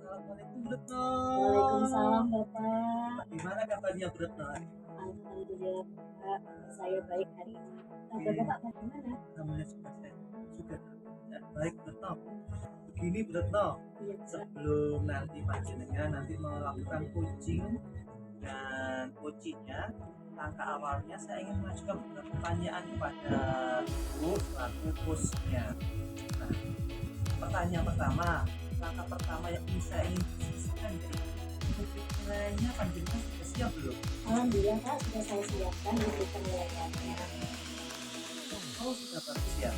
Assalamualaikum Bu Retno. Waalaikumsalam Bapak. Gimana kabarnya Bu Retno? Alhamdulillah Pak, saya baik hari ini. Kabar Bapak bagaimana? Alhamdulillah juga baik Bu Retno. Begini Bu Retno, Iya Pak. sebelum nanti panjenengan nanti melakukan coaching dan coachingnya, langkah awalnya saya ingin mengajukan beberapa pertanyaan kepada Ibu selaku coachnya. Nah, pertanyaan pertama, langkah pertama yang saya ingin diskusikan dari penilaiannya panjenengan sudah siap belum? Alhamdulillah Pak, sudah saya siapkan untuk penilaiannya. Oh sudah bagus ya.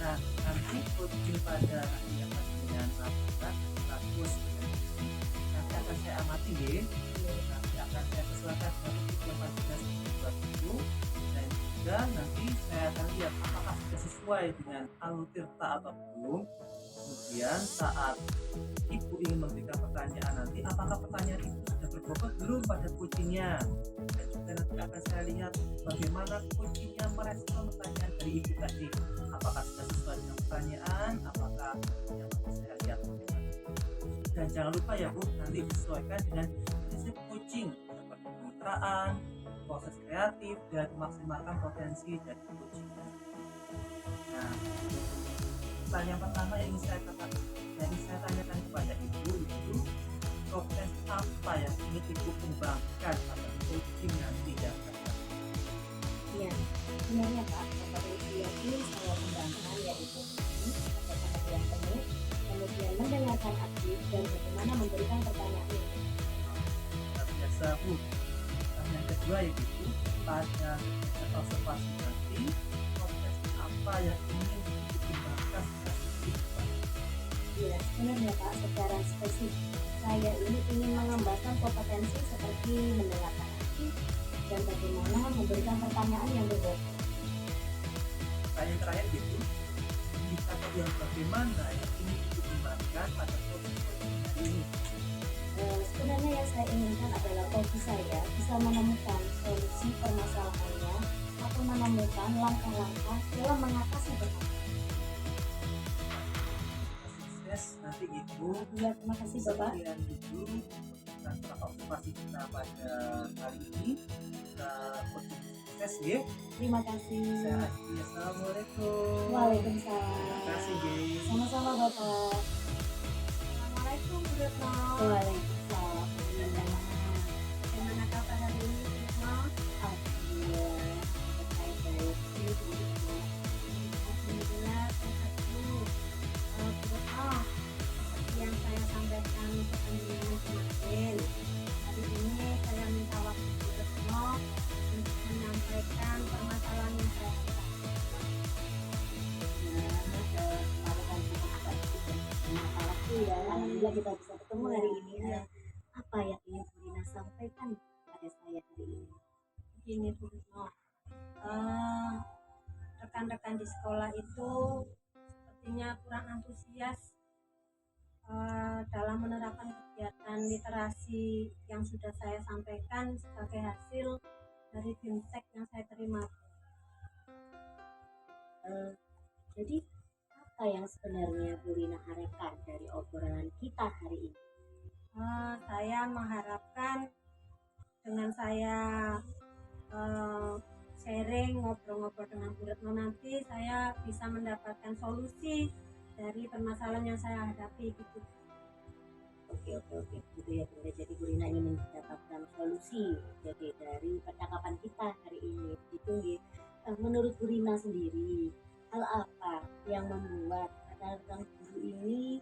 Nah nanti coaching pada yang panjenengan lakukan bagus nanti akan saya amati ya. Nanti akan saya sesuaikan dengan yang panjenengan buat itu dan juga nanti saya akan lihat apakah sudah sesuai dengan alur tirta atau belum. Kemudian saat ibu ingin memberikan pertanyaan nanti apakah pertanyaan itu sudah berbobot belum pada coachingnya, dan juga nanti akan saya lihat bagaimana coachingnya merespon pertanyaan dari ibu tadi, apakah sudah sesuai dengan pertanyaan, apakah yang saya lihat bagaimana. Dan jangan lupa ya Bu, nanti disesuaikan dengan prinsip coaching seperti kemitraan, proses kreatif, dan memaksimalkan potensi dari coachingnya. Nah, pertanyaan pertama yang ingin saya katakan, yang ingin saya tanyakan kepada ibu itu proses apa yang ingin ibu kembangkan pada coaching nanti ya? Iya, sebenarnya Pak, kompetensi yang ingin saya kembangkan yaitu pada perhatian penuh, kemudian mendengarkan aktif dan bagaimana memberikan pertanyaan yang Luar biasa Bu. Yang kedua yaitu pada observasi nanti proses apa yang ingin ibu kembangkan pada kehidupan. Iya, sebenarnya Pak, secara spesifik saya ini ingin mengembangkan kompetensi seperti mendengarkan aktif dan bagaimana memberikan pertanyaan yang berbobot. Pertanyaan terakhir gitu, indikator yang bagaimana yang ingin ibu kembangkan pada coaching ini? Sebenarnya yang saya inginkan adalah coach saya bisa menemukan solusi permasalahannya atau menemukan langkah-langkah dalam mengatasi permasalahan. Sukses nanti ibu. Ya, terima kasih Bapak. Sekian dulu tentang observasi kita pada hari ini. Kita sukses ya. Terima kasih. Saya akhiri. Assalamualaikum. Waalaikumsalam. Terima kasih guys. Sama-sama Bapak. Assalamualaikum Bu Retno. Waalaikumsalam. Bagaimana kabar hari ini Bu Retno? Alhamdulillah, baik-baik. Alhamdulillah sehat dulu. Bu Retno, seperti yang saya sampaikan ke penjelasan kemarin, hari ini saya minta waktu Bu Retno untuk menyampaikan permasalahan yang saya hadapi. Alhamdulillah kita bisa ketemu hari ini. Apa yang ingin Bu Rina sampaikan pada saya hari ini? Begini Bu Retno, rekan-rekan di sekolah itu sepertinya kurang antusias dalam menerapkan kegiatan literasi yang sudah saya sampaikan sebagai hasil dari BIMTEK yang saya terima. Jadi apa yang sebenarnya Bu Rina harapkan dari obrolan kita hari ini? Saya mengharapkan dengan saya sharing, ngobrol-ngobrol dengan Bu Retno nanti, saya bisa mendapatkan solusi dari permasalahan yang saya hadapi gitu. Oke, gitu ya Bu. Jadi Bu Rina ingin mendapatkan solusi jadi dari percakapan kita hari ini. Itu ya. Menurut Bu Rina sendiri, hal apa yang membuat rekan-rekan guru ini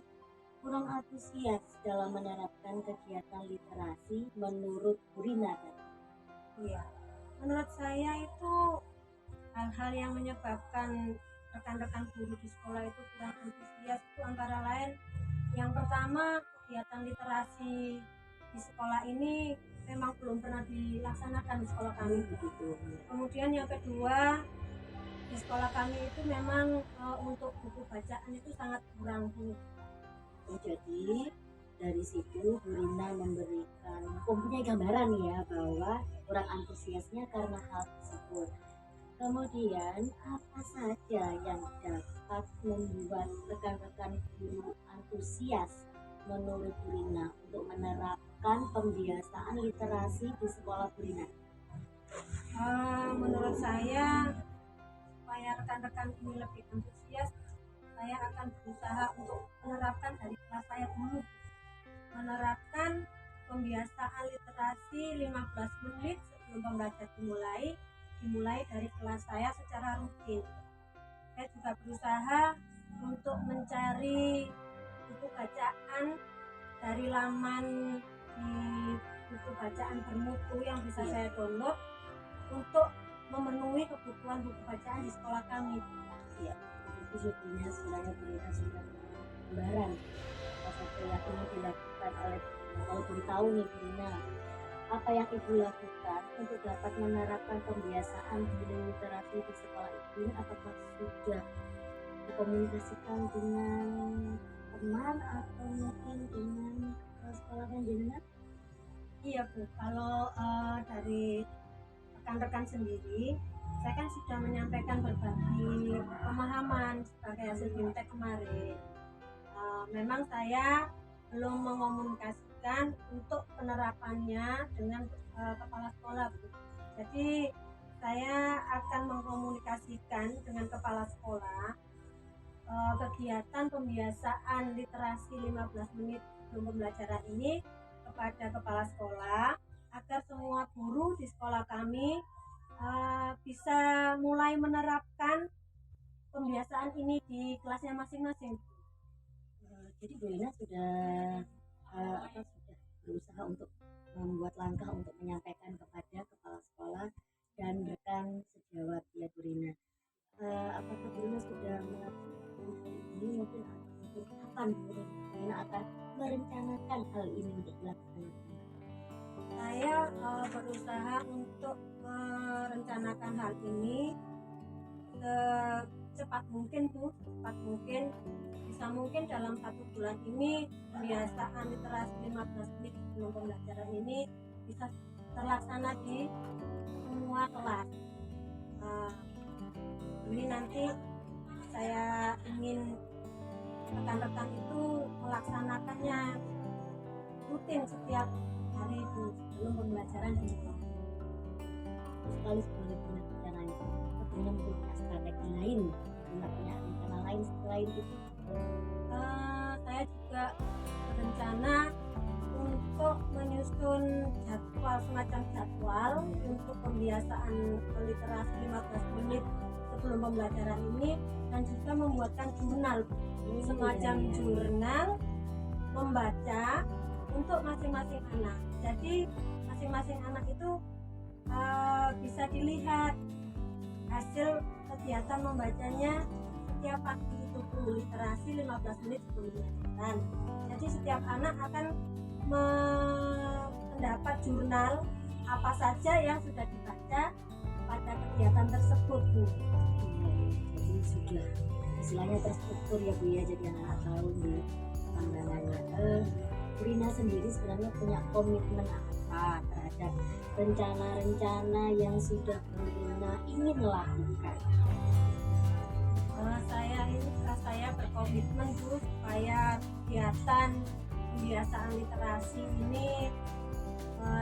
kurang antusias dalam menerapkan kegiatan literasi menurut Bu Rina kan? Iya, menurut saya itu hal-hal yang menyebabkan rekan-rekan guru di sekolah itu kurang antusias itu antara lain, yang pertama kegiatan literasi di sekolah ini memang belum pernah dilaksanakan di sekolah kami begitu. Kemudian yang kedua, di sekolah kami itu memang untuk buku bacaan itu sangat kurang. Jadi Dari situ Bu Rina mempunyai gambaran ya bahwa kurang antusiasnya karena hal tersebut. Kemudian apa saja yang dapat membuat rekan-rekan guru antusias menurut Bu Rina untuk menerapkan pembiasaan literasi di sekolah Bu Rina? Menurut saya, supaya rekan-rekan ini lebih antusias, saya akan berusaha untuk menerapkan dari kelas saya dulu, menerapkan pembiasaan literasi 15 menit sebelum pembelajaran dimulai dari kelas saya secara rutin. Saya juga berusaha untuk mencari buku bacaan dari laman di buku bacaan bermutu yang bisa saya download untuk memenuhi kebutuhan buku bacaan di sekolah kami. Ya, itu sebetulnya sebenarnya Bu Rina sudah gambaran apa saja yang ingin dilakukan oleh Bu Rina. Kalau boleh tahu nih Bu Rina, apa yang Ibu lakukan untuk dapat menerapkan pembiasaan billing literasi di sekolah Ibu? Apakah sudah dikomunikasikan dengan teman atau mungkin dengan sekolah yang jenengan? Iya Bu, kalau dari rekan-rekan sendiri, saya kan sudah menyampaikan berbagi pemahaman sebagai hasil BIMTEK kemarin. Memang saya belum mengomunikasikan untuk penerapannya dengan kepala sekolah Bu. Jadi saya akan mengkomunikasikan dengan kepala sekolah kegiatan pembiasaan literasi 15 menit sebelum pembelajaran ini kepada kepala sekolah agar semua guru di sekolah kami bisa mulai menerapkan pembiasaan ini di kelasnya masing-masing. Jadi Bu Rina sudah sudah berusaha untuk membuat langkah untuk menyampaikan kepada kepala sekolah dan rekan sejawat ya Bu Rina. Apakah Bu Rina sudah melakukan ini mungkin kapan Bu Rina akan merencanakan hal ini untuk dilaksanakan? Saya berusaha untuk merencanakan hal ini secepat mungkin Bu, secepat mungkin. Bisa mungkin dalam 1 bulan ini pembiasaan literasi 15 menit sebelum pembelajaran ini bisa terlaksana di semua kelas. Ini nanti saya ingin rekan-rekan itu melaksanakannya rutin setiap hari itu sebelum pembelajaran dimulai. Sekali sebagai punya rencananya, tentunya mungkin punya strategi lain, punya rencana lain selain itu. Saya juga berencana untuk menyusun semacam jadwal untuk pembiasaan literasi 15 menit sebelum pembelajaran ini, dan juga membuatkan jurnal, semacam jurnal membaca untuk masing-masing anak. Jadi masing-masing anak itu bisa dilihat hasil kegiatan membacanya setiap pagi itu literasi 15 menit sebelum pembelajaran. Jadi setiap anak akan mendapat jurnal apa saja yang sudah dibaca pada kegiatan tersebut Bu. Jadi sudah istilahnya terstruktur ya Bu ya, jadi anak-anak tahu nih pandangannya. Bu Rina sendiri sebenarnya punya komitmen apa terhadap rencana-rencana yang sudah Bu Rina ingin lakukan? Saya berkomitmen Bu supaya kegiatan pembiasaan literasi ini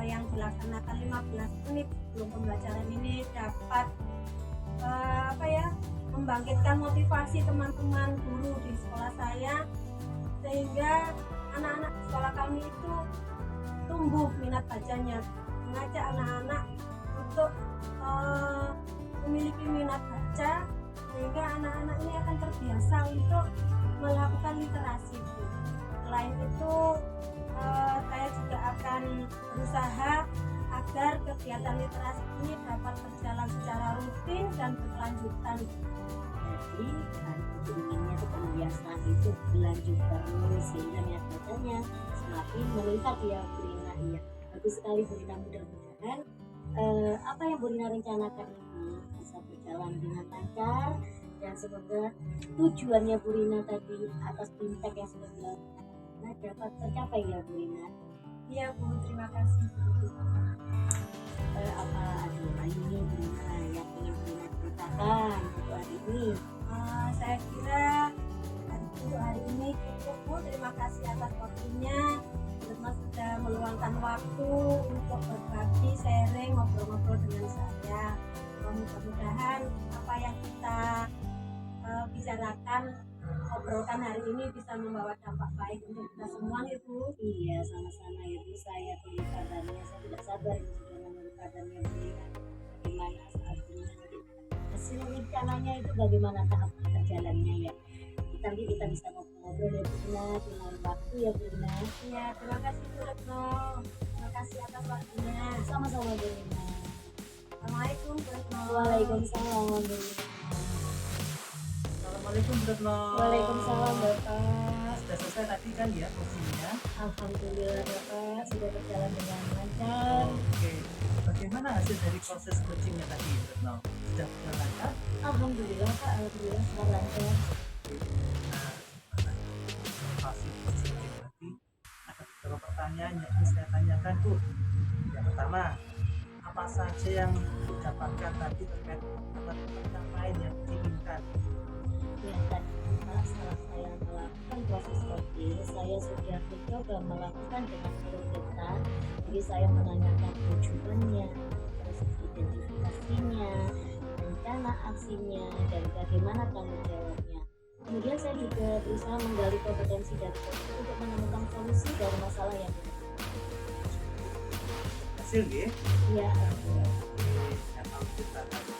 yang dilaksanakan 15 menit sebelum pembelajaran ini dapat membangkitkan motivasi teman-teman guru di sekolah saya, sehingga anak-anak di sekolah kami itu tumbuh minat bacanya, mengajak anak-anak untuk memiliki minat baca, sehingga anak-anak ini akan terbiasa untuk melakukan literasi. Selain itu saya juga akan berusaha agar kegiatan literasi ini dapat berjalan secara rutin dan berkelanjutan. Jadi inginnya itu pembiasaan itu berlanjut terus sehingga minat bacanya semakin meningkat ya Bu Rina. Iya, bagus sekali Bu Rina, mudah-mudahan apa yang Bu Rina rencanakan ini bisa berjalan dengan lancar, dan semoga tujuannya Bu Rina tadi atas BIMTEK yang sudah dilakukan Rina dapat tercapai ya Bu Rina. Iya Bu, terima kasih Bu. Apa ada lain nih Bu Rina yang ingin Bu Rina ceritakan untuk hari ini? Saya kira untuk hari ini cukup Bu. Terima kasih atas waktunya. Mas sudah meluangkan waktu untuk berbagi, sharing, ngobrol-ngobrol dengan saya. Mudah-mudahan apa yang kita bicarakan, obrolkan hari ini bisa membawa dampak baik untuk kita semua nih Bu. Iya, sama-sama ya Bu. Saya tunggu kabarnya. Saya tidak sabar ini sudah menunggu kabarnya Bu Rina. Bagaimana saat ini hasil rencananya itu, bagaimana tahap perjalanannya ya? Nanti kita bisa ngobrol-ngobrol ya Bu Rina di lain waktu ya Bu Rina. Iya, terima kasih Bu Retno. Terima kasih atas waktunya. Sama-sama Bu Rina. Assalamualaikum Bu Retno. Waalaikumsalam Bu Rina. Assalamualaikum Bu Retno. Waalaikumsalam Bapak. Sudah selesai tadi kan ya coachingnya? Alhamdulillah Bapak sudah berjalan dengan lancar. Oke. Bagaimana hasil dari proses coachingnya tadi Bu Retno? Sudah berjalan lancar? Alhamdulillah Pak, alhamdulillah sudah lancar. Nah, hasil coaching tadi ada beberapa pertanyaan yang ingin saya tanyakan Bu. Yang pertama, apa saja yang didapatkan tadi terkait dengan pencapaian yang diinginkan? Ya tadi Pak, setelah saya melakukan proses coaching, saya sudah mencoba melakukan dengan alur kita. Jadi saya menanyakan tujuannya, terus identifikasinya, rencana aksinya, dan bagaimana tanggung jawabnya. Kemudian saya juga berusaha menggali kompetensi dari coaching untuk menemukan solusi dari masalah yang Hasil ya? ya alhamdulillah. Yang mau kita tadi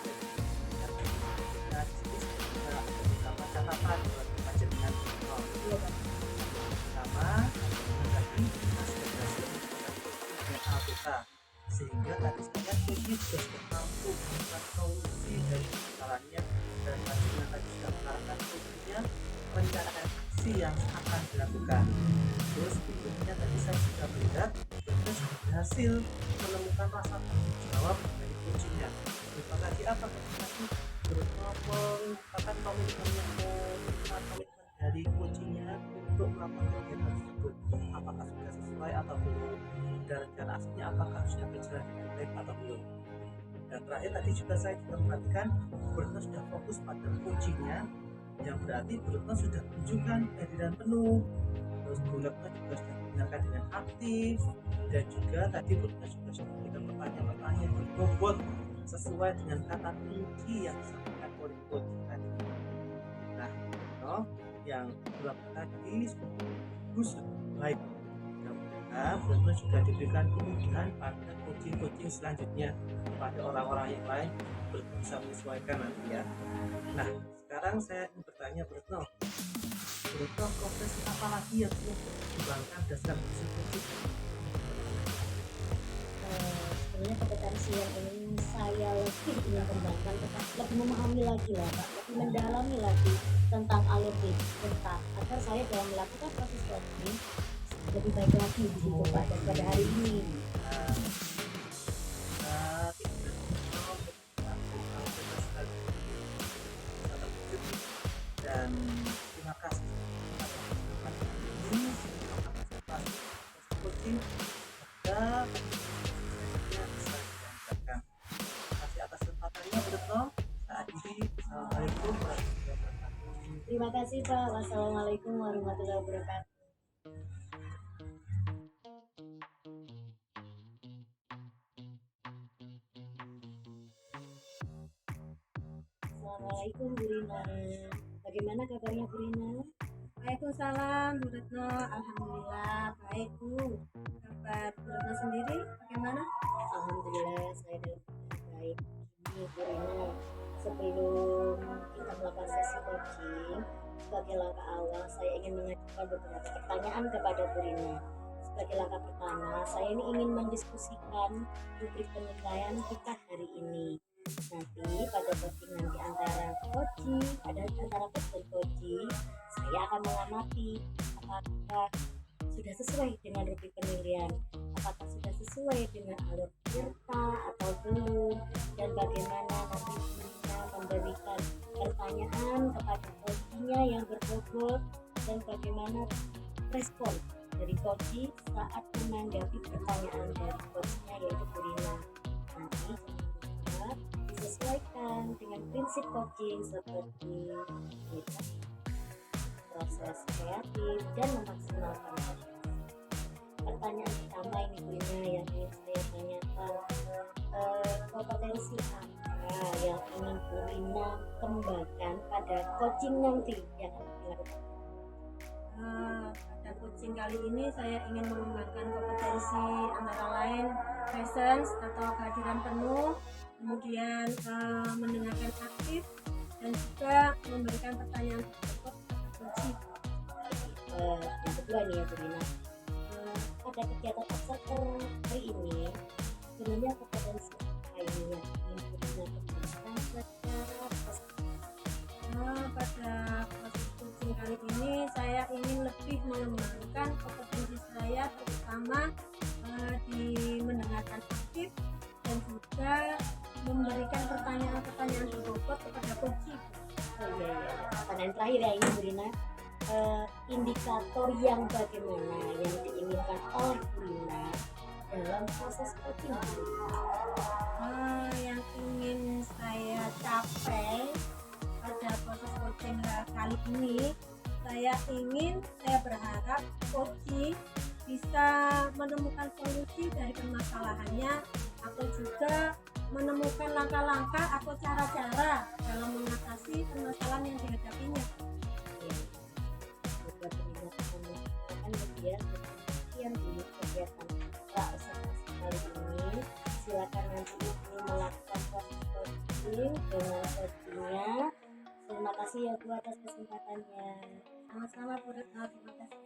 nah di sini juga ada beberapa catatan buat panjenengan. Iya Pak. Pertama, tadi kita sudah berhasil menggunakan DNA kita, sehingga tadi saya coaching sudah mampu menemukan solusi dari permasalahannya, dan panjenengan tadi sudah mengarahkan solusinya, rencana aksi yang akan dilakukan. Terus berikutnya tadi saya sudah melihat kita sudah berhasil menemukan rasa tanggung jawab dari coachingnya. Lupa lagi apa tadi merupakan komitmen dari coachingnya untuk melakukan kegiatan tersebut, apakah sudah sesuai atau belum, dan rencana aksinya apakah sudah berjalan dengan baik atau belum. Dan terakhir tadi juga saya juga perhatikan Bruno sudah fokus pada coachingnya, yang berarti Bruno sudah menunjukkan kehadiran penuh. Terus Bruno juga sudah menggunakan dengan aktif, dan juga tadi Bruno juga sudah memberikan pertanyaan-pertanyaan yang berbobot sesuai dengan kata kunci yang disampaikan oleh coach tadi. Nah, Bruno yang beberapa tadi bagus baik. Mudah-mudahan Bruno juga diberikan kemudahan pada coaching selanjutnya kepada orang-orang yang lain bisa menyesuaikan nanti ya. Nah, sekarang saya ingin bertanya Bruno, profesi apa lagi yang perlu dikembangkan dasar hasil coaching? Sebenarnya kompetensi yang ingin saya lebih ingin kembangkan, lebih memahami lagi lah Pak, lebih mendalami lagi tentang alur kita, agar saya dalam melakukan proses coaching lebih baik lagi di situ Pak daripada hari ini. Dan terima kasih coaching ada bisa dilancarkan. Terima kasih atas kesempatannya Bruno. Saat ini Assalamualaikum warahmatullahi wabarakatuh. Terima kasih Pak. Wassalamualaikum warahmatullahi wabarakatuh. Assalamualaikum Bu Rina. Bagaimana kabarnya Bu Rina? Waalaikumsalam Bu Retno. Alhamdulillah baik Bu. Kabar Bu Retno sendiri bagaimana? Alhamdulillah saya dalam keadaan baik. Ini Bu Rina, sebelum kita melakukan sesi coaching, sebagai langkah awal saya ingin mengajukan beberapa pertanyaan kepada Bu Rina. Sebagai langkah pertama, saya ini ingin mendiskusikan rubrik penilaian kita hari ini. Nanti pada coaching nanti antara coach dan coaching, saya akan mengamati apakah sudah sesuai dengan rubrik penilaian, apakah sudah sesuai dengan alur kita atau belum, dan bagaimana nanti kita memberikan pertanyaan kepada coachingnya yang berbobot, dan bagaimana respon dari coach saat menanggapi pertanyaan dari coachnya yaitu Bu Rina. Nanti jangan lupa disesuaikan dengan prinsip coaching seperti proses kreatif dan memaksimalkan proses. Pertanyaan pertama ini Bu Rina yang ingin saya tanyakan, kompetensi apa yang ingin Bu Rina kembangkan pada coaching nanti yang akan dilakukan? Pada coaching kali ini saya ingin mengembangkan kompetensi antara lain presence atau kehadiran penuh, kemudian mendengarkan aktif dan juga memberikan pertanyaan tertutup kunci. Yang kedua nih ya Bu Rina, pada kegiatan observer hari ini sebenarnya kompetensi apa ini yang ingin Bu Rina kembangkan secara positif? Pada proses coaching kali ini saya ingin lebih mengembangkan kompetensi saya terutama di mendengarkan aktif dan juga memberikan pertanyaan-pertanyaan berbobot kepada coach. Oh iya, pertanyaan terakhir ya ini Bu Rina, indikator yang bagaimana yang diinginkan oleh Bu Rina dalam proses coaching? Yang ingin saya capai pada proses coaching kali ini, saya berharap coach bisa menemukan solusi dari permasalahannya atau juga menemukan langkah-langkah atau cara-cara dalam mengatasi permasalahan yang dihadapinya. Juga terlihat akan media yang di kegiatan observasi kali ini. Silakan nanti ini melakukan proses coaching dengan coachingnya. Terima kasih ya Bu atas kesempatannya. Sama-sama Bu Retno, terima kasih.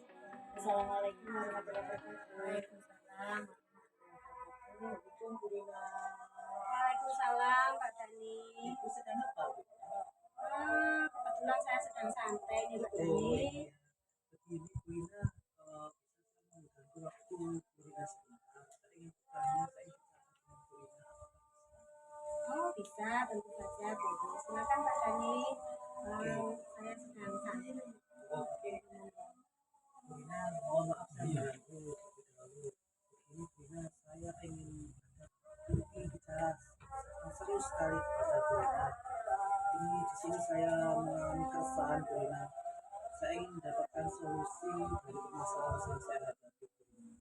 Assalamualaikum warahmatullahi wabarakatuh. Waalaikumsalam. Assalamualaikum Bu Rina. Waalaikumsalam Pak Dani. Itu sedang apa Bu? Kebetulan saya sedang santai nih Pak Dani. Begini Bu Rina, kalau bisa saya mengganggu waktu Bu Rina sebentar. Saya ingin bertanya, saya ingin bicara dengan Bu Rina. Oh bisa, tentu saja Bu. Silakan Pak Dani. Saya sedang santai. Oke. Bu Rina, mohon maaf saya mengganggu terlebih dahulu. Begini Bu Rina, saya ingin bicara serius sekali kepada Bu Rina. Ini di sini saya mengalami keresahan Bu Rina. Saya ingin mendapatkan solusi dari permasalahan yang saya hadapi Bu Rina.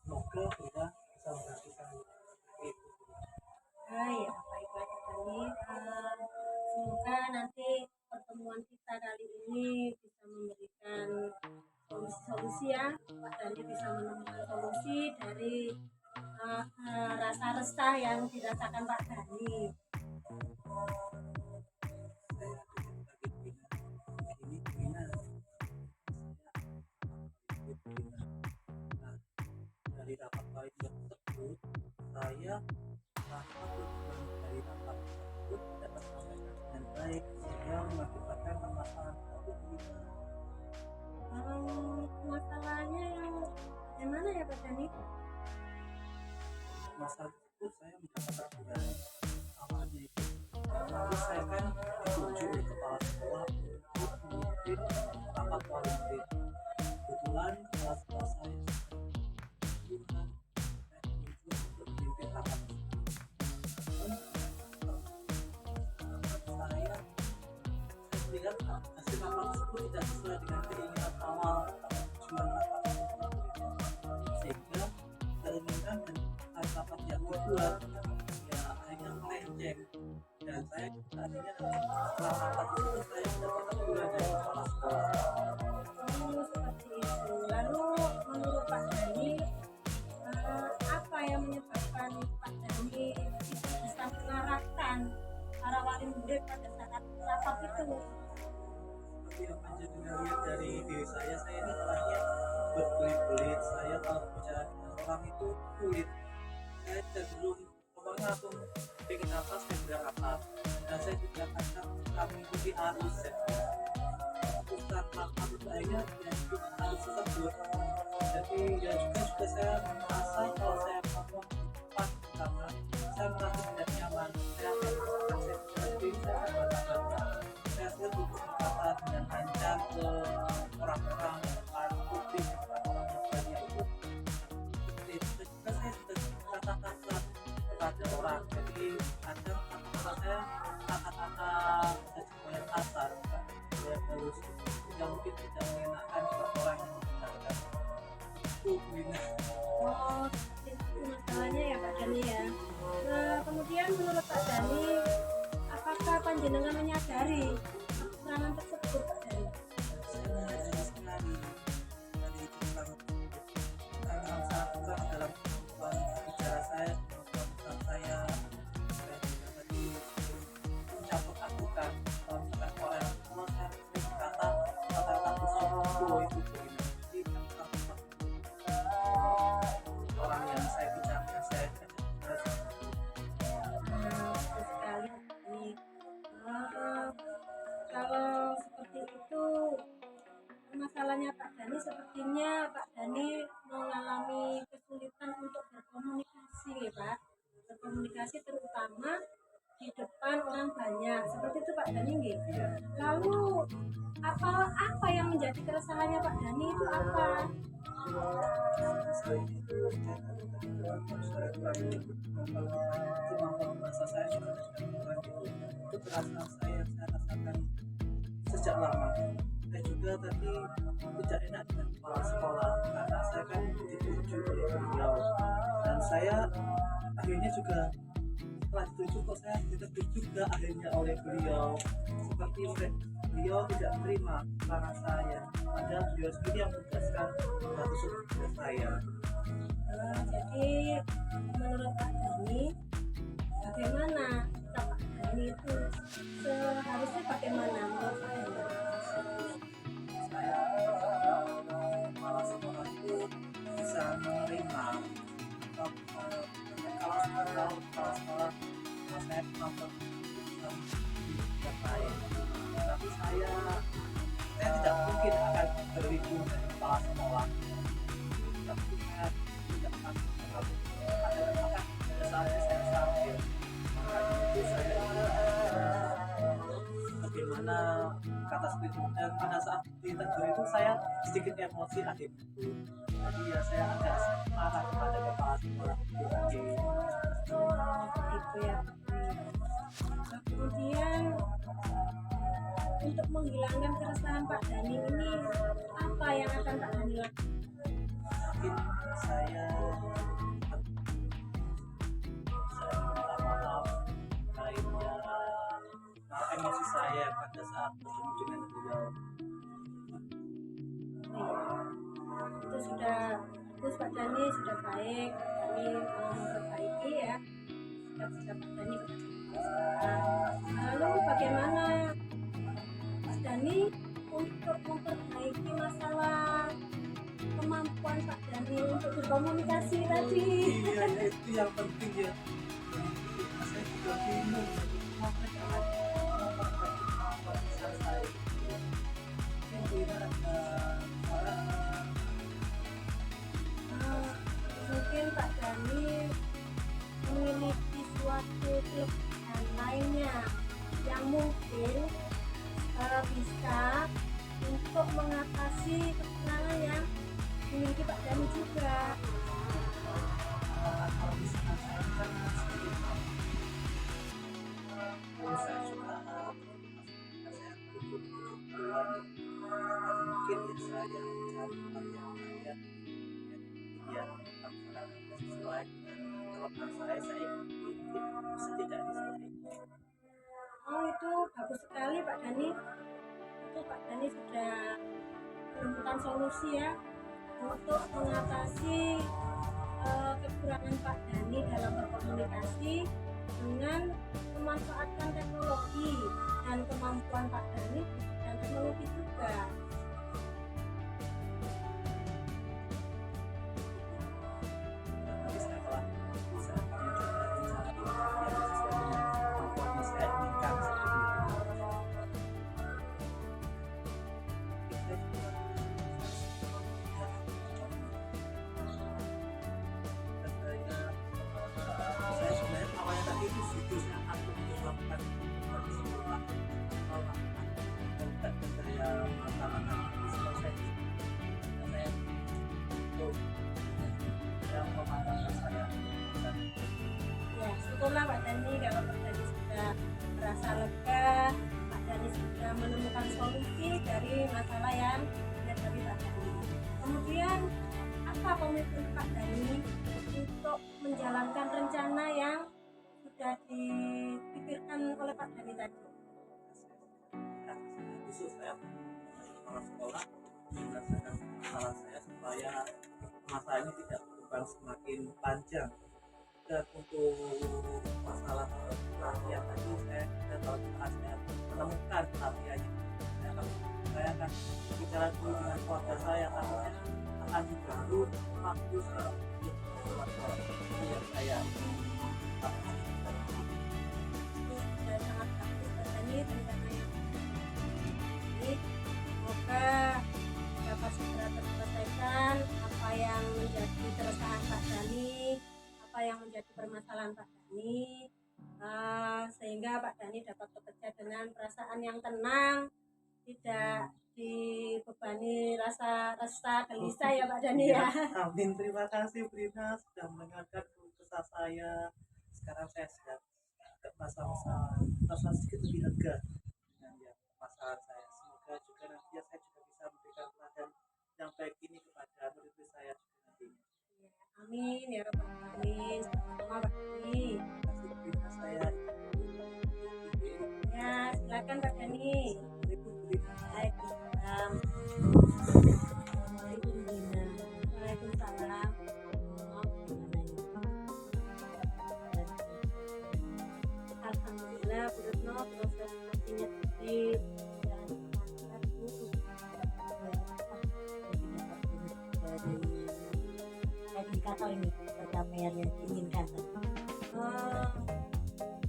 Semoga Bu Rina bisa membantu saya. Itu Bu Rina. Ya, baiklah Pak Dani. Semoga nanti pertemuan kita kali ini bisa memberikan solusi ya. Pak Dani bisa menemukan solusi dari rasa resah yang dirasakan Pak Dani. Saya ingin bagi Bu Rina. Begini Bu Rina. Nah, dari rapat panitia tersebut, saya merasa tujuan dari rapat tersebut tidak tersampaikan dengan baik sehingga mengakibatkan permasalahan baru Bu Rina. Masalahnya yang bagaimana ya Pak Dani? Masalah tersebut saya mendapatkan dari awalnya itu, lalu saya kan ditunjuk oleh kepala sekolah untuk memimpin rapat wali murid. Kebetulan kepala sekolah saya sedang saya ditunjuk untuk memimpin rapat tersebut. Namun saya melihat hasil rapat tersebut tidak sesuai dengan keinginan awal tujuan rapat tersebut, sehingga keinginan dan rapat yang dibuat ya akhirnya melenceng, dan saya akhirnya setelah rapat itu saya mendapatkan teguran dari kepala sekolah. Seperti itu. Lalu menurut Pak Dani, apa yang menyebabkan Pak Dani tidak bisa mengarahkan para wali murid pada saat rapat itu? Seperti yang panjenengan lihat dari diri saya ini orangnya berbelit-belit. Saya kalau bicara dengan orang itu sulit. Saya cenderung pokoknya langsung pengen apa saya bilang apa, dan saya juga kadang mengikuti arus ya. Bukan rapat itu akhirnya ya ikut arus tersebut. Jadi ya juga saya merasa kalau saya ngomong di depan pertama saya merasa tidak nyaman. Saya akan merasakan saya jadi saya akan mengatakan saya butuh berkata dengan lancar ke orang-orang depan publik panjenengan menyadari kekurangan tersebut Pak Dhani? Saya menyadari sekali dari kekurangan tersebut. Tantangan sangat berat dalam kemampuan bicara saya, kemampuan usaha saya juga tadi mencampur adukan bukan orang tua saya sering kata-kata busuk itu jadi orang yang saya bicarakan saya ajak Betul sekali Pak Dhani. Kalau seperti itu masalahnya Pak Dhani, sepertinya Pak Dhani mengalami kesulitan untuk berkomunikasi ya Pak, berkomunikasi terutama di depan orang banyak seperti itu Pak Dhani nggih. Iya. Lalu apa yang menjadi keresahannya Pak Dhani itu apa? Saya itu saya kurang kemampuan bahasa saya juga kurang itu terasa saya rasakan sejak lama. Dan juga tadi tidak enak dengan kepala sekolah karena saya kan dituju oleh beliau dan saya akhirnya juga setelah dituju kok saya dituju juga akhirnya oleh beliau seperti beliau tidak menerima kekurangan saya padahal beliau sendiri yang menugaskan untuk tugas saya. Jadi menurut Pak Dhani, bagaimana sikap Pak Dhani itu seharusnya bagaimana menurut Pak Dhani? Saya kepala sekolah itu bisa menerima kalau kepala sekolah saya kemampuan tidak baik tapi saya tidak mungkin akan berlindung dari kepala sekolah tapi saya tidak akan pada saatnya saya sambil makanya itu saya bagaimana kata seperti itu dan pada saat ditegur itu saya sedikit emosi akhirnya jadi ya saya agak marah kepada kepala sekolah itu. Itu ya Pak Dhani. Nah, kemudian untuk menghilangkan keresahan Pak Dhani ini apa yang akan Pak Dhani lakukan? Mungkin saya minta maaf lainnya emosi saya pada saat bertemu dengan beliau. Itu sudah bagus Pak Dhani, sudah baik Pak Dhani mau memperbaiki ya sikap-sikap Pak Dhani kepada sekolah. Lalu bagaimana Pak Dhani untuk memperbaiki masalah kemampuan Pak Dhani untuk berkomunikasi tadi? Iya itu yang penting ya. Saya juga bingung kenapa jangan memperbaiki kemampuan bisa saya. Mungkin ada orang Mungkin Pak Dhani memiliki suatu kelebihan lainnya yang mungkin bisa untuk mengatasi kekurangan yang dimiliki Pak Dhani juga. kalau misalkan saya kan sedikit saya suka saya duduk keluar mungkin ya saya cari tempat yang lain ya laksanakan sesuai dengan kelebihan saya bisa tidak seperti itu. Oh itu bagus sekali Pak Dhani. Itu Pak Dhani sudah menemukan solusi ya untuk mengatasi kekurangan Pak Dhani dalam berkomunikasi dengan memanfaatkan teknologi dan kemampuan Pak Dhani dan teknologi juga. Tapi saya malah bisa mencoba mencari yang sesuai dengan kemampuan yang saya inginkan seperti itu. Saya sebenarnya awalnya tadi itu fokusnya aku untuk melakukan bagi sekolah dan saya melaksanakan selesai saya untuk yang mematangkan saya dan Ya syukurlah Pak Dhani kalau Pak Dhani sudah merasa lega, Pak Dhani sudah menemukan solusi dari masalah yang dihadapi Pak Dhani. Kemudian apa komitmen Pak Dhani untuk menjalankan rencana yang sudah dipikirkan oleh Pak Dhani tadi? khusus saya kepala sekolah menyelesaikan masalah saya supaya masalah ini tidak berkembang semakin panjang. Dan untuk masalah pelatihan tadi saya kalau saya menemukan pelatihannya saya akan bicara dulu dengan keluarga saya karena saya akan diganggu waktu saya yang saya sudah sangat bagus katanya rencana yang ini. Semoga dapat segera terselesaikan apa yang menjadi keresahan Pak Dhani, apa yang menjadi permasalahan Pak Dhani, sehingga Pak Dhani dapat bekerja dengan perasaan yang tenang, tidak dibebani rasa gelisah ya Pak Dhani ya. Amin, terima kasih Brina sudah mendengarkan keluh kesah saya. Sekarang saya sudah merasa sedikit lebih lega dengan yang masalah saya. Semoga juga nanti saya juga bisa memberikan pelajaran yang baik ini kepada murid-murid saya juga nantinya. Ya, amin ya Rabbal Alamin. Sama-sama Pak Dhani. Terima kasih Brina, saya Ya, silakan Pak Dhani. Assalamualaikum Brina. Waalaikumsalam. Waalaikumsalam. Alhamdulillah Bu Retno, proses sepertinya tadi berjalan lancar Bu. Indikator ini pencapaian yang diinginkan.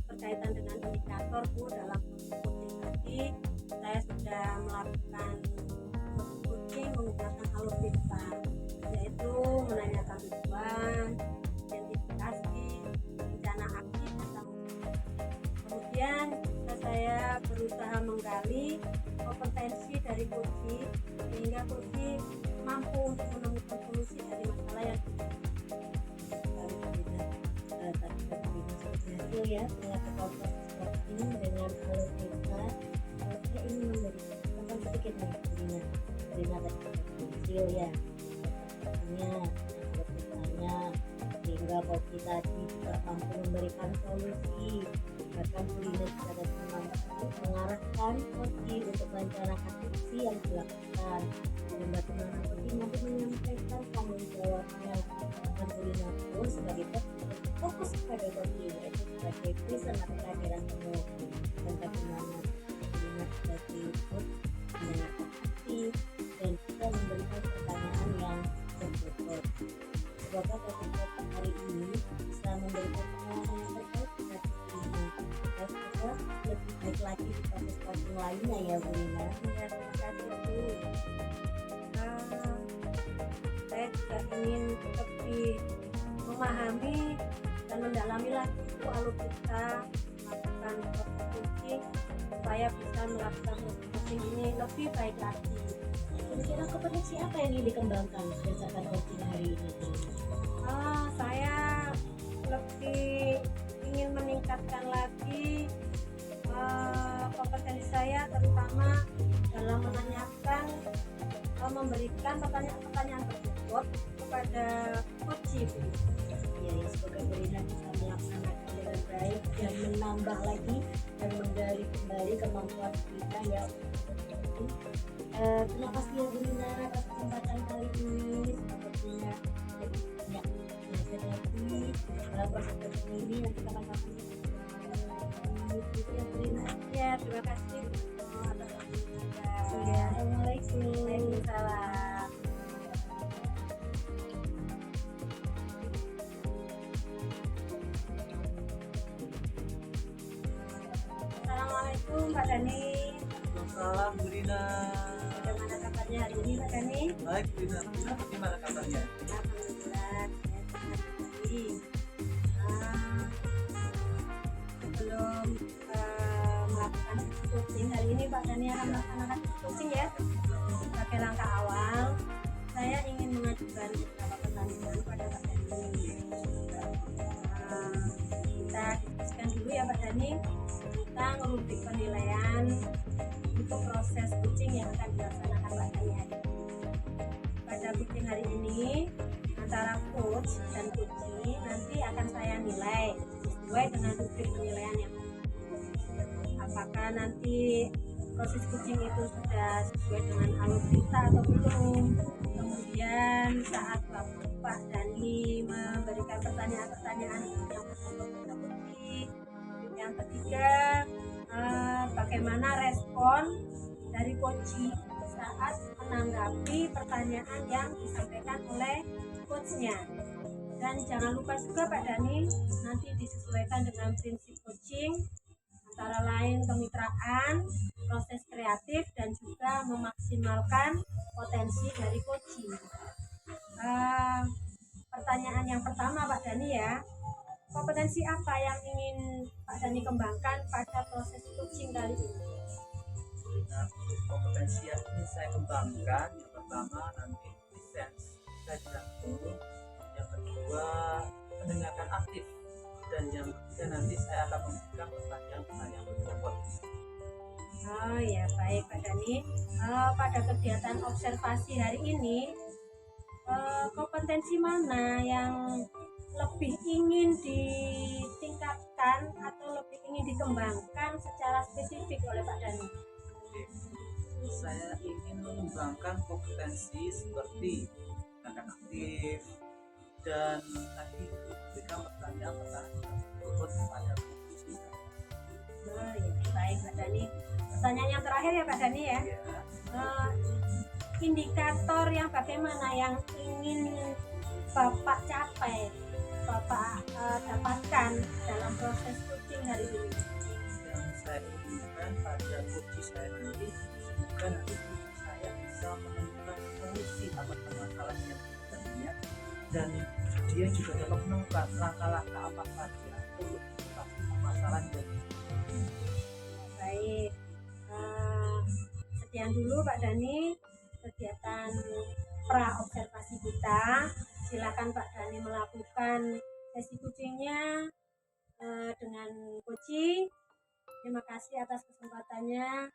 Berkaitan dengan indikator Bu, dalam coaching tadi saya sudah melakukan coaching menggunakan alutsista, yaitu menanyakan tujuan, identifikasi, rencana aksi dan tanggung jawab. Kemudian saya berusaha menggali kompetensi dari coaching sehingga coaching mampu untuk menemukan solusi dari masalah yang Berhasil ya melakukan proses coaching dengan alutsista. Saya ingin memberikan contoh sedikit nih Brina tadi berhasil ya artinya alutsistanya sehingga coaching tadi juga mampu memberikan solusi, bahkan Brina secara mampu mengarahkan coaching untuk merencanakan aksi yang dilakukan dan bagaimana coaching mampu menyampaikan tanggung jawabnya. Dan Brina pun sebagai coach fokus pada coaching yaitu sebagai listener kehadiran penuh dan bagaimana Brina sebagai coach mendengarkan aksi dan juga memberikan pertanyaan yang berbobot. Semoga coaching hari ini bisa memberikan pengalaman yang terbaik kepada Brina dan semoga lebih baik lagi di proses coaching lainnya ya Brina. Ya, terima kasih Bu. Saya juga ingin lebih memahami dan mendalami lagi itu alutsista, melakukan proses coaching supaya bisa melakukan coaching ini lebih baik lagi. Kira-kira kompetensi apa yang ingin dikembangkan berdasarkan coaching hari ini? Saya lebih ingin meningkatkan lagi kompetensi saya, terutama dalam menanyakan, memberikan pertanyaan-pertanyaan tersebut kepada coaching. Ya, semoga Brina bisa melaksanakan dengan baik dan menambah lagi dan menggali kembali kemampuan kita ya. Terima kasih ya Brina atas kesempatan kali ini. Sepertinya jadi banyak belajar lagi dalam proses coaching ini. Nanti kapan-kapan ya Brina. Ya, terima kasih atas waktunya. Ya, Assalamualaikum. Waalaikumsalam. Assalamualaikum Pak Dhani. Salam Brina. Bagaimana kabarnya hari ini Pak Dhani? Baik Brina, bagaimana kabarnya? Alhamdulillah, saya sehat sekali. Sebelum melakukan coaching hari ini Pak Dhani akan melaksanakan coaching ya. Sebagai langkah awal, saya ingin mengajukan beberapa pertanyaan pada Pak Dhani. Kita diskusikan dulu ya Pak Dhani tentang rubrik penilaian untuk proses coaching yang akan dilaksanakan Pak Dhani hari ini. Pada coaching hari ini antara coach dan coaching nanti akan saya nilai sesuai dengan rubrik penilaian yang ada. Apakah nanti proses coaching itu sudah sesuai dengan alur kita atau belum. Kemudian saat Pak Dani memberikan pertanyaan-pertanyaan yang untuk kita coaching. Yang ketiga, bagaimana respon dari coaching saat menanggapi pertanyaan yang disampaikan oleh coachnya. Dan jangan lupa juga Pak Dani, nanti disesuaikan dengan prinsip coaching, antara lain kemitraan, proses kreatif, dan juga memaksimalkan potensi dari coaching. Pertanyaan yang pertama Pak Dani ya, kompetensi apa yang ingin Pak Dani kembangkan pada proses coaching kali ini? Nah, kompetensi yang ingin saya kembangkan, yang pertama nanti defense, belajar dulu, yang kedua mendengarkan aktif, dan yang ketiga nanti saya akan memberikan pertanyaan-pertanyaan berbobot. Oh ya, baik Pak Dani. Pada kegiatan observasi hari ini, kompetensi mana yang lebih ingin ditingkatkan atau lebih ingin dikembangkan secara spesifik oleh Pak Dani? Saya ingin mengembangkan kompetensi seperti tindakan aktif dan tadi memberikan pertanyaan-pertanyaan berbobot kepada coach. Oh ya, baik Pak Dani. Pertanyaan yang terakhir ya Pak Dani ya. Indikator yang bagaimana yang ingin Bapak capai, Bapak dapatkan dalam proses coaching hari ini? Yang saya inginkan pada coach saya nanti, semoga nanti coach saya bisa menemukan solusi atas permasalahan yang terjadi, dan dia juga dapat menemukan langkah-langkah apa saja untuk mengatasi permasalahan yang terjadi. Baik, sekian dulu Pak Dani kegiatan pra observasi kita. Silakan Pak Dani melakukan sesi coachingnya dengan coaching. Terima kasih atas kesempatannya.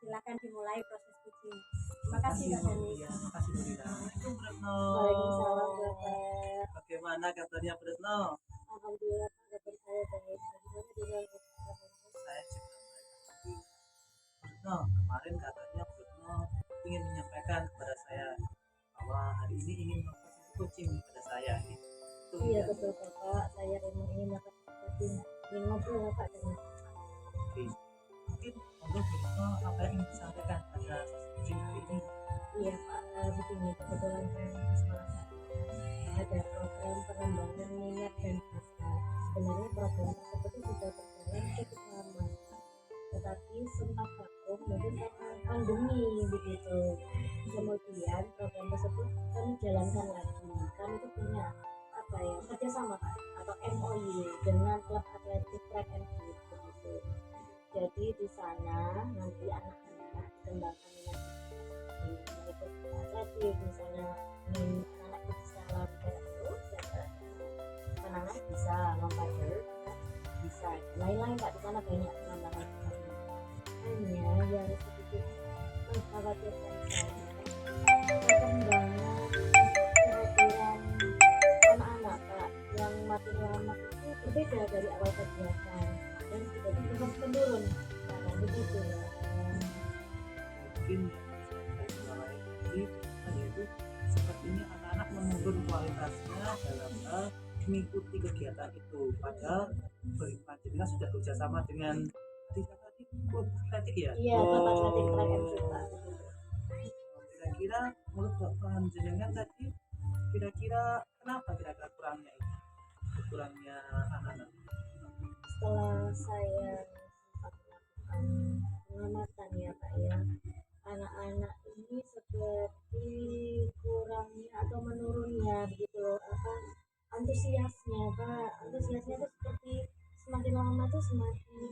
Silakan dimulai proses coaching. Terima kasih Pak Dani. Terima kasih Bu Dina. Assalamualaikum Bu Retno. Waalaikumsalam Bapak. Bagaimana kabarnya Bu Retno? Alhamdulillah kabar saya baik. Bagaimana dengan Saya juga baik. Bu Retno, kemarin katanya Bu Retno ingin menyampaikan kepada saya bahwa hari ini ingin melakukan coaching kepada saya. Itu Iya ya. betul Bapak, saya memang ingin melakukan coaching, ingin ngobrol Bapak dengan Oke. Mungkin untuk Bu Retno apa yang ingin disampaikan pada sesi coaching hari ini? Iya Pak, begini kebetulan kan di sekolah saya ada program pengembangan minat dan bakat. Sebenarnya program tersebut sudah berjalan cukup lama, tetapi sempat vakum mungkin karena pandemi begitu. Kemudian program tersebut kami jalankan lagi. Kami itu punya apa ya, kerjasama Pak atau MOU dengan klub atletik track and field begitu. Jadi di sana nanti anak-anak dikembangkan minat mengikuti atletik, misalnya anak bisa lari jarak jauh, anak bisa lompat jauh, bisa lain-lain Pak. Di sana banyak pengembangan. Hanya yang sedikit mengkhawatirkan saya perkembangan kehadiran anak-anak Pak yang makin lama itu berbeda dari awal kegiatan dan sudah terus menurun karena begitu ya. Mungkin yaitu sepertinya anak-anak menurun kualitasnya dalam hal mengikuti kegiatan itu, padahal Panjenengan sudah bekerjasama dengan klub atletik ya? Iya, klub atletik track and field Pak. Kira-kira menurut Bapak Panjenengan tadi, kira-kira kenapa kira-kira kurangnya itu? Kurangnya anak-anak? Setelah saya sempat melakukan pengamatan ya Pak ya, anak-anak ini seperti kurangnya atau menurunnya begitu loh, apa antusiasnya Pak. Antusiasnya itu seperti semakin lama tuh semakin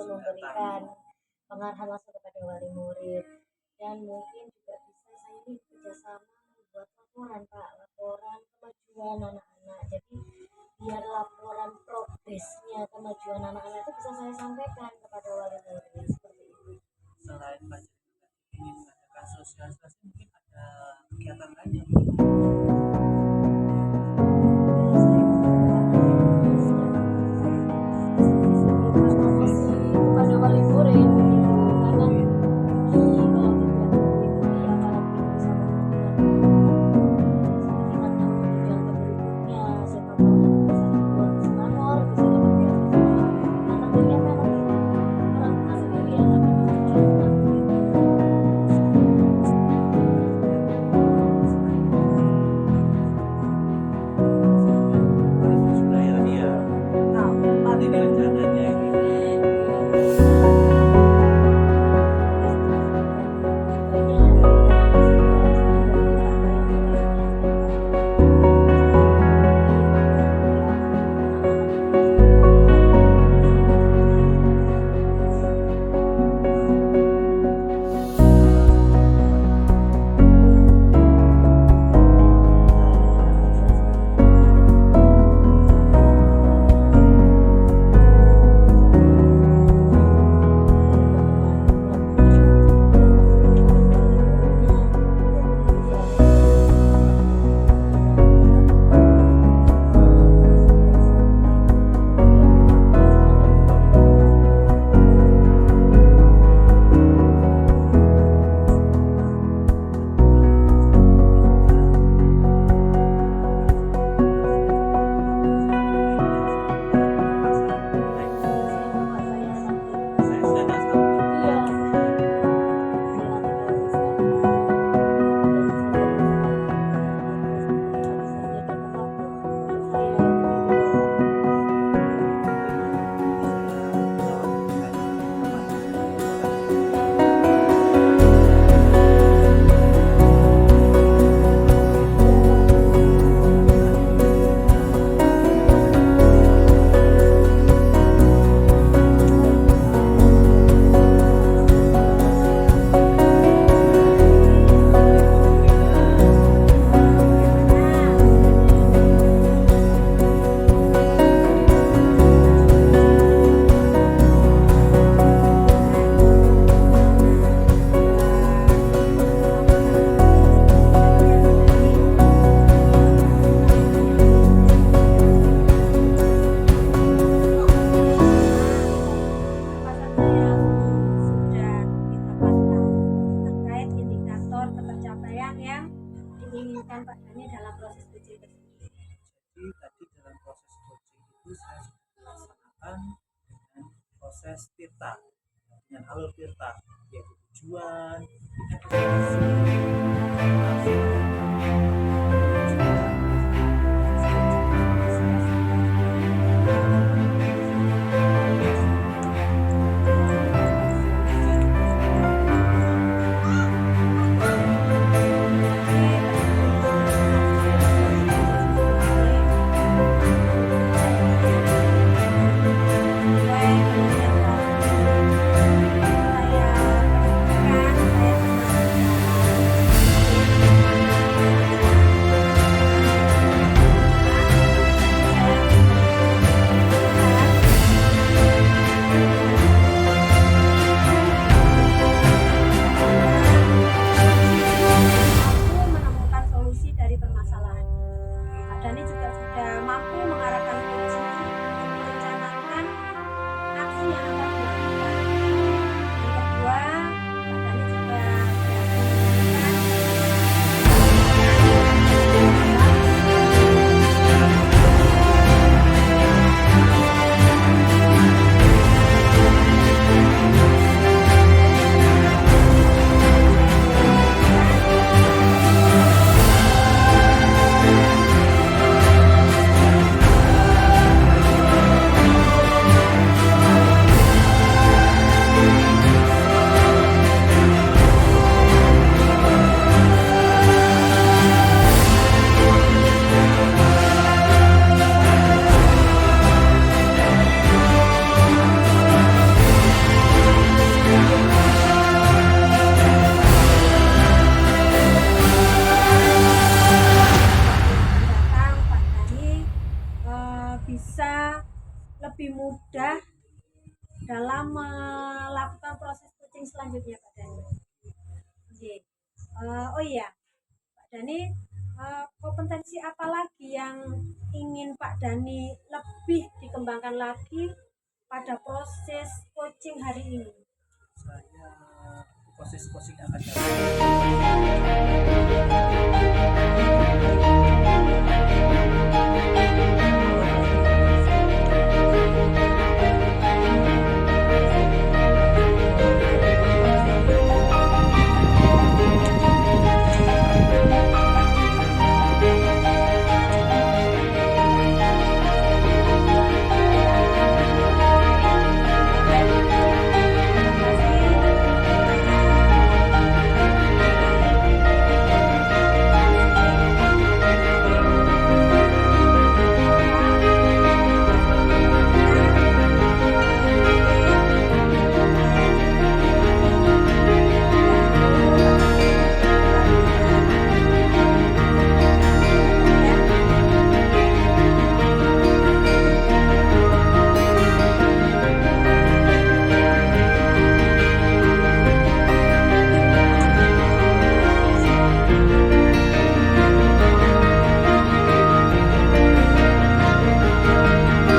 memberikan pengarahan langsung kepada wali murid. Dan mungkin juga bisa saya ini kerjasama membuat laporan Pak, laporan kemajuan anak-anak. Jadi biar laporan progresnya kemajuan anak-anak itu bisa saya sampaikan kepada wali murid seperti itu. Selain Pak ingin mengadakan sosialisasi, mungkin ada kegiatan lain yang kepada wali murid gitu. Karena kalau tidak itu ya para guru bisa membuat yang berikutnya, siapa tahu nanti bisa dibuat semanor, bisa dapat beasiswa. Nah tentunya kan nanti orang tua sendiri yang akan menunjukkan sudah ya dia kapan ini rencananya ini? diinginkan Pak Dani dalam proses coaching tersebut. Jadi tadi dalam proses coaching itu saya sudah melaksanakan dengan proses tirta, dengan alur tirta, yaitu tujuan, melakukan proses coaching selanjutnya Pak Dani. Oke. Oh iya Pak Dani, kompetensi apa lagi yang ingin Pak Dani lebih dikembangkan lagi pada proses coaching hari ini? Saya proses coaching akan datang